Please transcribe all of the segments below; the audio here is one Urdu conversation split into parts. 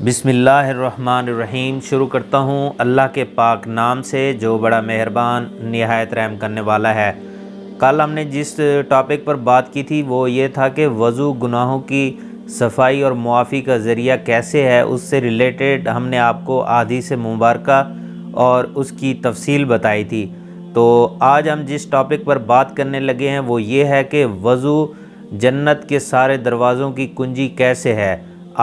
بسم اللہ الرحمن الرحیم۔ شروع کرتا ہوں اللہ کے پاک نام سے جو بڑا مہربان نہایت رحم کرنے والا ہے۔ کل ہم نے جس ٹاپک پر بات کی تھی وہ یہ تھا کہ وضو گناہوں کی صفائی اور معافی کا ذریعہ کیسے ہے۔ اس سے ریلیٹڈ ہم نے آپ کو احادیث مبارکہ اور اس کی تفصیل بتائی تھی۔ تو آج ہم جس ٹاپک پر بات کرنے لگے ہیں وہ یہ ہے کہ وضو جنت کے سارے دروازوں کی کنجی کیسے ہے۔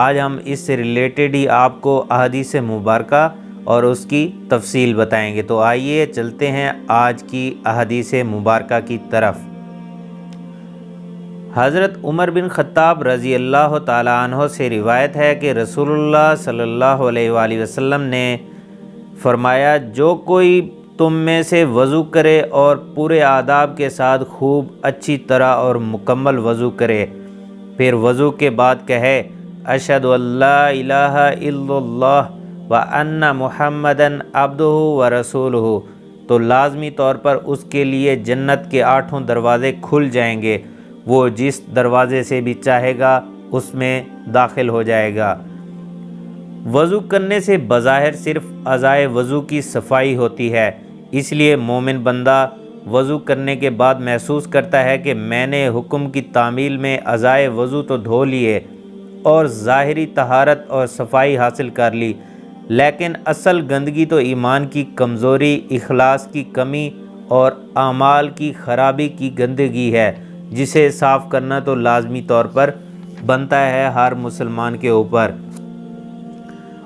آج ہم اس سے ریلیٹڈ ہی آپ کو احادیث مبارکہ اور اس کی تفصیل بتائیں گے۔ تو آئیے چلتے ہیں آج کی احادیث مبارکہ کی طرف۔ حضرت عمر بن خطاب رضی اللہ تعالیٰ عنہ سے روایت ہے کہ رسول اللہ صلی اللہ علیہ وآلہ وسلم نے فرمایا، جو کوئی تم میں سے وضو کرے اور پورے آداب کے ساتھ خوب اچھی طرح اور مکمل وضو کرے، پھر وضو کے بعد کہے اشہد ان لا الہ الا اللہ وان محمدً عبدہ ورسولہ، تو لازمی طور پر اس کے لیے جنت کے 8 دروازے کھل جائیں گے، وہ جس دروازے سے بھی چاہے گا اس میں داخل ہو جائے گا۔ وضو کرنے سے بظاہر صرف اعضائے وضو کی صفائی ہوتی ہے، اس لیے مومن بندہ وضو کرنے کے بعد محسوس کرتا ہے کہ میں نے حکم کی تعمیل میں اعضائے وضو تو دھو لیے اور ظاہری طہارت اور صفائی حاصل کر لی، لیکن اصل گندگی تو ایمان کی کمزوری، اخلاص کی کمی اور اعمال کی خرابی کی گندگی ہے، جسے صاف کرنا تو لازمی طور پر بنتا ہے ہر مسلمان کے اوپر۔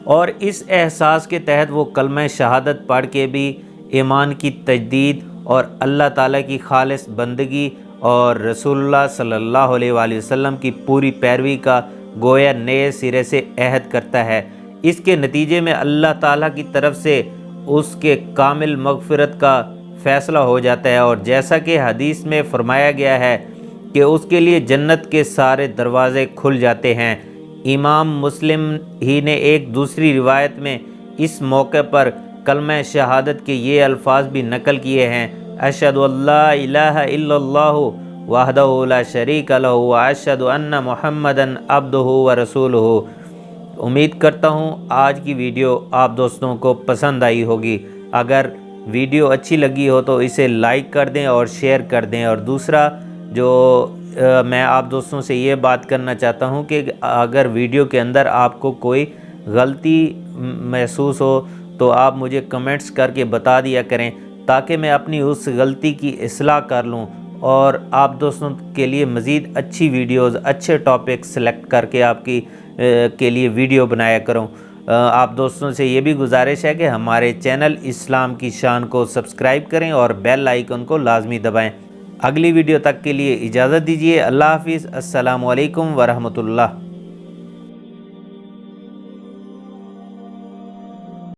اور اس احساس کے تحت وہ کلمہ شہادت پڑھ کے بھی ایمان کی تجدید اور اللہ تعالیٰ کی خالص بندگی اور رسول اللہ صلی اللہ علیہ وآلہ وسلم کی پوری پیروی کا گویا نئے سرے سے عہد کرتا ہے۔ اس کے نتیجے میں اللہ تعالیٰ کی طرف سے اس کے کامل مغفرت کا فیصلہ ہو جاتا ہے، اور جیسا کہ حدیث میں فرمایا گیا ہے کہ اس کے لیے جنت کے سارے دروازے کھل جاتے ہیں۔ امام مسلم ہی نے ایک دوسری روایت میں اس موقع پر کلمہ شہادت کے یہ الفاظ بھی نقل کیے ہیں، اشہد ان لا الہ الا اللہ وحدہ لا شریک لہ واشہد ان محمدً عبدہ ورسولہ۔ امید کرتا ہوں آج کی ویڈیو آپ دوستوں کو پسند آئی ہوگی۔ اگر ویڈیو اچھی لگی ہو تو اسے لائک کر دیں اور شیئر کر دیں، اور دوسرا جو میں آپ دوستوں سے یہ بات کرنا چاہتا ہوں کہ اگر ویڈیو کے اندر آپ کو کوئی غلطی محسوس ہو تو آپ مجھے کمنٹس کر کے بتا دیا کریں، تاکہ میں اپنی اس غلطی کی اصلاح کر لوں اور آپ دوستوں کے لیے مزید اچھی ویڈیوز، اچھے ٹاپک سلیکٹ کر کے آپ کے لیے ویڈیو بنایا کروں۔ آپ دوستوں سے یہ بھی گزارش ہے کہ ہمارے چینل اسلام کی شان کو سبسکرائب کریں اور بیل آئیکن کو لازمی دبائیں۔ اگلی ویڈیو تک کے لیے اجازت دیجیے۔ اللہ حافظ۔ السلام علیکم ورحمۃ اللہ۔